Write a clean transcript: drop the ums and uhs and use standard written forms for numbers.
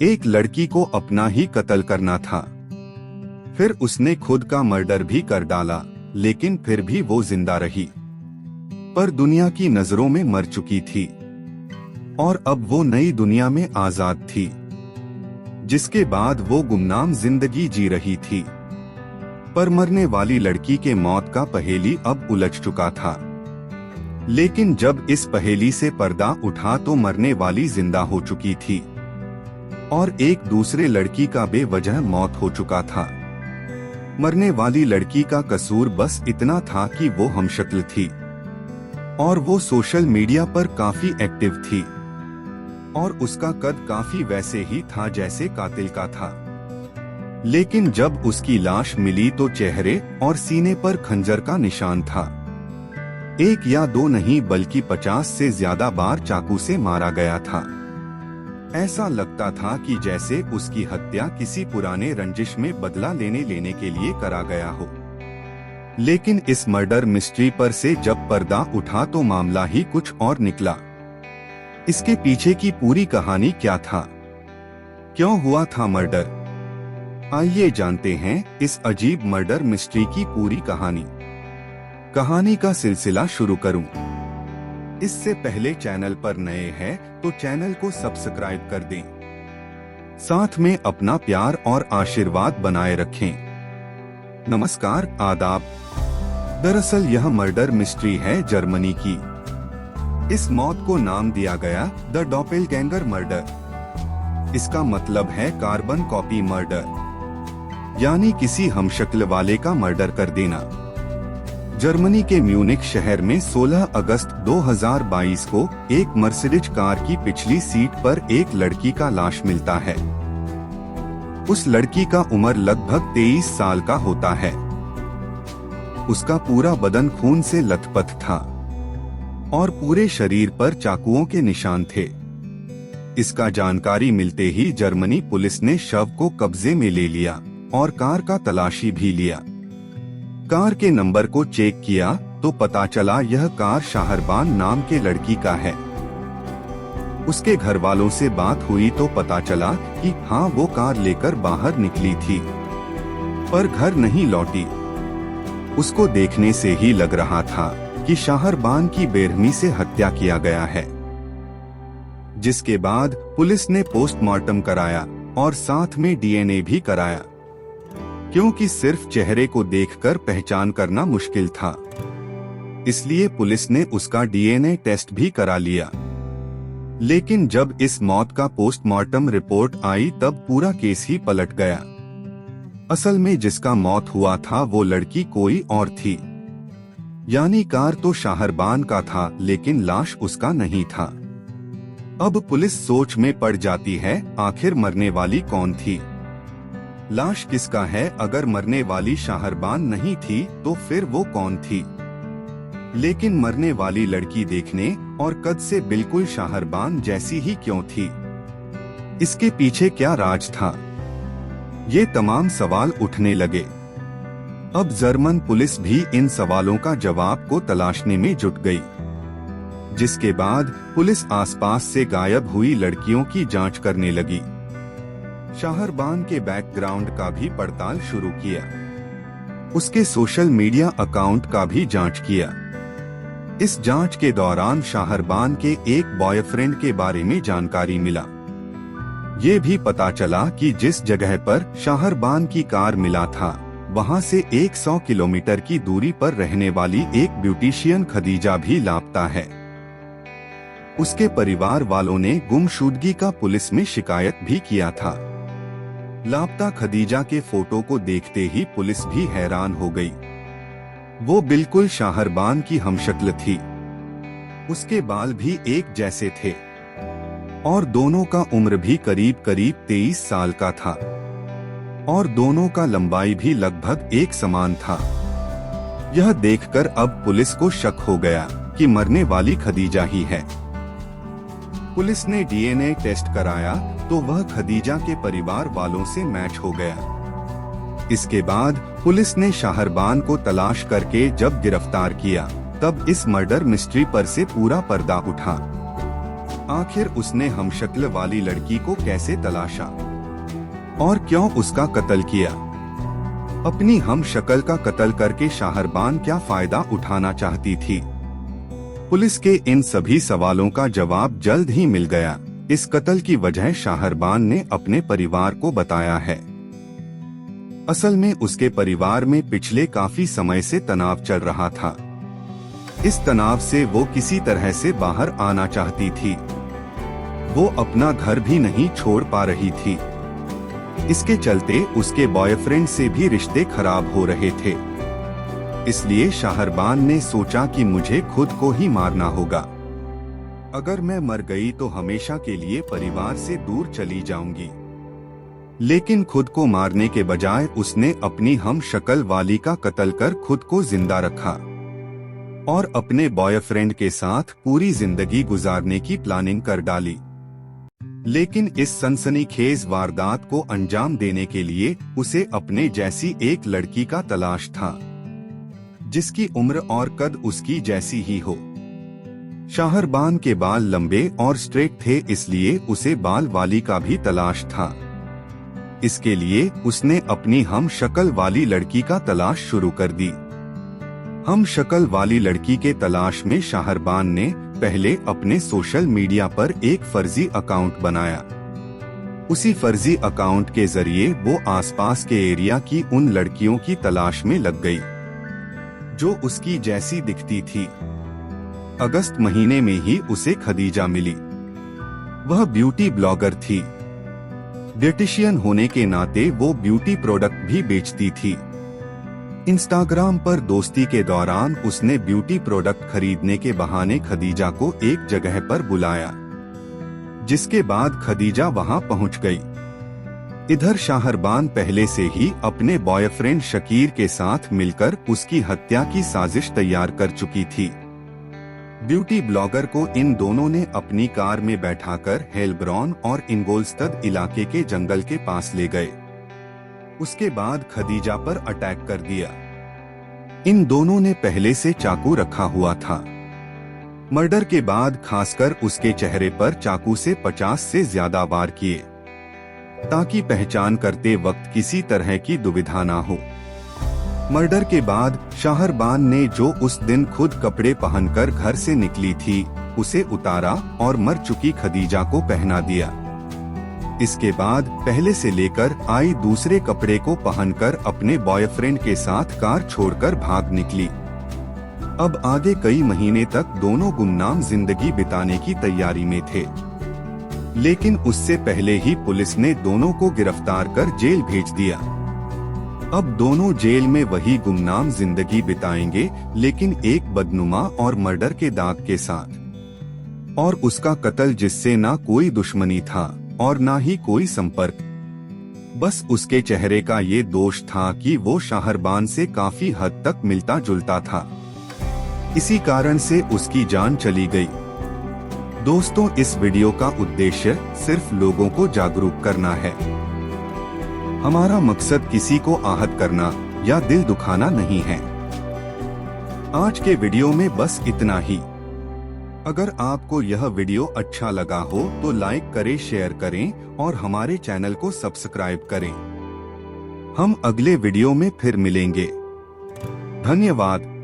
एक लड़की को अपना ही कत्ल करना था। फिर उसने खुद का मर्डर भी कर डाला, लेकिन फिर भी वो जिंदा रही, पर दुनिया की नजरों में मर चुकी थी और अब वो नई दुनिया में आजाद थी, जिसके बाद वो गुमनाम जिंदगी जी रही थी। पर मरने वाली लड़की के मौत का पहेली अब उलझ चुका था। लेकिन जब इस पहेली से पर्दा उठा तो मरने वाली जिंदा हो चुकी थी और एक दूसरे लड़की का बेवजह मौत हो चुका था। मरने वाली लड़की का कसूर बस इतना था कि वो हमशक्ल थी और वो सोशल मीडिया पर काफी एक्टिव थी और उसका कद काफी वैसे ही था जैसे कातिल का था। लेकिन जब उसकी लाश मिली तो चेहरे और सीने पर खंजर का निशान था। एक या दो नहीं बल्कि 50 से ज्यादा बार चाकू से मारा गया था। ऐसा लगता था कि जैसे उसकी हत्या किसी पुराने रंजिश में बदला लेने के लिए करा गया हो। लेकिन इस मर्डर मिस्ट्री पर से जब पर्दा उठा तो मामला ही कुछ और निकला। इसके पीछे की पूरी कहानी क्या था, क्यों हुआ था मर्डर, आइए जानते हैं इस अजीब मर्डर मिस्ट्री की पूरी कहानी का सिलसिला शुरू करूं। इससे पहले चैनल पर नए हैं तो चैनल को सब्सक्राइब कर दें, साथ में अपना प्यार और आशीर्वाद बनाए रखें। नमस्कार, आदाब। दरअसल यह मर्डर मिस्ट्री है जर्मनी की। इस मौत को नाम दिया गया द डॉपेलगैंगर मर्डर। इसका मतलब है कार्बन कॉपी मर्डर, यानी किसी हमशक्ल वाले का मर्डर कर देना। जर्मनी के म्यूनिख शहर में 16 अगस्त 2022 को एक मर्सिडीज कार की पिछली सीट पर एक लड़की का लाश मिलता है। उस लड़की का उम्र लगभग 23 साल का होता है। उसका पूरा बदन खून से लथपथ था और पूरे शरीर पर चाकुओं के निशान थे। इसका जानकारी मिलते ही जर्मनी पुलिस ने शव को कब्जे में ले लिया और कार का तलाशी भी लिया। कार के नंबर को चेक किया तो पता चला यह कार शाहरबान नाम के लड़की का है। उसके घर वालों से बात हुई तो पता चला कि हाँ, वो कार लेकर बाहर निकली थी पर घर नहीं लौटी। उसको देखने से ही लग रहा था कि शाहरबान की बेरहमी से हत्या किया गया है। जिसके बाद पुलिस ने पोस्टमार्टम कराया और साथ में डीएनए भी कराया, क्योंकि सिर्फ चेहरे को देखकर पहचान करना मुश्किल था। इसलिए पुलिस ने उसका डीएनए टेस्ट भी करा लिया। लेकिन जब इस मौत का पोस्टमार्टम रिपोर्ट आई तब पूरा केस ही पलट गया। असल में जिसका मौत हुआ था वो लड़की कोई और थी, यानी कार तो शाहरबान का था लेकिन लाश उसका नहीं था। अब पुलिस सोच में पड़ जाती है, आखिर मरने वाली कौन थी, लाश किसका है। अगर मरने वाली शाहरबान नहीं थी तो फिर वो कौन थी। लेकिन मरने वाली लड़की देखने और कद से बिल्कुल शाहरबान जैसी ही क्यों थी, इसके पीछे क्या राज था, ये तमाम सवाल उठने लगे। अब जर्मन पुलिस भी इन सवालों का जवाब को तलाशने में जुट गई। जिसके बाद पुलिस आसपास से गायब हुई लड़कियों की जांच करने लगी। शाहरबान के बैकग्राउंड का भी पड़ताल शुरू किया, उसके सोशल मीडिया अकाउंट का भी जांच किया। इस जांच के दौरान शाहरबान के एक बॉयफ्रेंड के बारे में जानकारी मिला। ये भी पता चला कि जिस जगह पर शाहरबान की कार मिला था वहां से 100 किलोमीटर की दूरी पर रहने वाली एक ब्यूटिशियन खदीजा भी लापता है। उसके परिवार वालों ने गुमशुदगी का पुलिस में शिकायत भी किया था। लापता खदीजा के फोटो को देखते ही पुलिस भी हैरान हो गई। वो बिल्कुल शाहरबान की हमशक्ल थी। उसके बाल भी एक जैसे थे और दोनों का उम्र भी करीब 23 साल का था और दोनों का लंबाई भी लगभग एक समान था। यह देखकर अब पुलिस को शक हो गया कि मरने वाली खदीजा ही है। पुलिस ने डीएनए टेस्ट कराया तो वह खदीजा के परिवार वालों से मैच हो गया। इसके बाद पुलिस ने शाहरबान को तलाश करके जब गिरफ्तार किया तब इस मर्डर मिस्ट्री पर से पूरा पर्दा उठा। आखिर उसने हमशक्ल वाली लड़की को कैसे तलाशा और क्यों उसका कत्ल किया? अपनी हमशक्ल का कत्ल करके शाहरबान क्या फायदा उठाना चाहती थी? पुलिस के इन सभी सवालों का जवाब जल्द ही मिल गया। इस कत्ल की वजह शाहरबान ने अपने परिवार को बताया है। असल में उसके परिवार में पिछले काफी समय से तनाव चल रहा था। इस तनाव से वो किसी तरह से बाहर आना चाहती थी। वो अपना घर भी नहीं छोड़ पा रही थी। इसके चलते उसके बॉयफ्रेंड से भी रिश्ते खराब हो रहे थे। इसलिए शाहरबान ने सोचा कि मुझे खुद को ही मारना होगा। अगर मैं मर गई तो हमेशा के लिए परिवार से दूर चली जाऊंगी। लेकिन खुद को मारने के बजाय उसने अपनी हमशक्ल वाली का कत्ल कर खुद को जिंदा रखा और अपने बॉयफ्रेंड के साथ पूरी जिंदगी गुजारने की प्लानिंग कर डाली। लेकिन इस सनसनीखेज वारदात को अंजाम देने के लिए उसे अपने जैसी एक लड़की का तलाश था, जिसकी उम्र और कद उसकी जैसी ही हो। शाहरबान के बाल लंबे और स्ट्रेट थे, इसलिए उसे बाल वाली का भी तलाश था। इसके लिए उसने अपनी हमशक्ल वाली लड़की का तलाश शुरू कर दी। हमशक्ल वाली लड़की के तलाश में शाहरबान ने पहले अपने सोशल मीडिया पर एक फर्जी अकाउंट बनाया। उसी फर्जी अकाउंट के जरिए वो आसपास के एरिया की उन लड़कियों की तलाश में लग गई जो उसकी जैसी दिखती थी। अगस्त महीने में ही उसे खदीजा मिली। वह ब्यूटी ब्लॉगर थी। ब्यूटिशियन होने के नाते वो ब्यूटी प्रोडक्ट भी बेचती थी। इंस्टाग्राम पर दोस्ती के दौरान उसने ब्यूटी प्रोडक्ट खरीदने के बहाने खदीजा को एक जगह पर बुलाया, जिसके बाद खदीजा वहां पहुंच गई। इधर शाहरबान पहले से ही अपने बॉयफ्रेंड शकीर के साथ मिलकर उसकी हत्या की साजिश तैयार कर चुकी थी। ब्यूटी ब्लॉगर को इन दोनों ने अपनी कार में बैठाकर हेलब्रॉन और इंगोलस्तद इलाके के जंगल के पास ले गए। उसके बाद खदीजा पर अटैक कर दिया। इन दोनों ने पहले से चाकू रखा हुआ था। मर्डर के बाद खासकर उसके चेहरे पर चाकू से 50 से ज्यादा वार किए, ताकि पहचान करते वक्त किसी तरह की दुविधा ना हो। मर्डर के बाद शाहरबान ने जो उस दिन खुद कपड़े पहनकर घर से निकली थी, उसे उतारा और मर चुकी खदीजा को पहना दिया। इसके बाद पहले से लेकर आई दूसरे कपड़े को पहनकर अपने बॉयफ्रेंड के साथ कार छोड़कर भाग निकली। अब आगे कई महीने तक दोनों गुमनाम जिंदगी बिताने की तैयारी में थे। लेकिन उससे पहले ही पुलिस ने दोनों को गिरफ्तार कर जेल भेज दिया। अब दोनों जेल में वही गुमनाम जिंदगी बिताएंगे, लेकिन एक बदनुमा और मर्डर के दाग के साथ। और उसका कत्ल जिससे ना कोई दुश्मनी था और ना ही कोई संपर्क। बस उसके चेहरे का ये दोष था कि वो शाहरबान से काफी हद तक मिलता जुलता था। इसी कारण से उसकी जान चली गई। दोस्तों, इस वीडियो का उद्देश्य सिर्फ लोगों को जागरूक करना है। हमारा मकसद किसी को आहत करना या दिल दुखाना नहीं है। आज के वीडियो में बस इतना ही। अगर आपको यह वीडियो अच्छा लगा हो तो लाइक करें, शेयर करें और हमारे चैनल को सब्सक्राइब करें। हम अगले वीडियो में फिर मिलेंगे। धन्यवाद।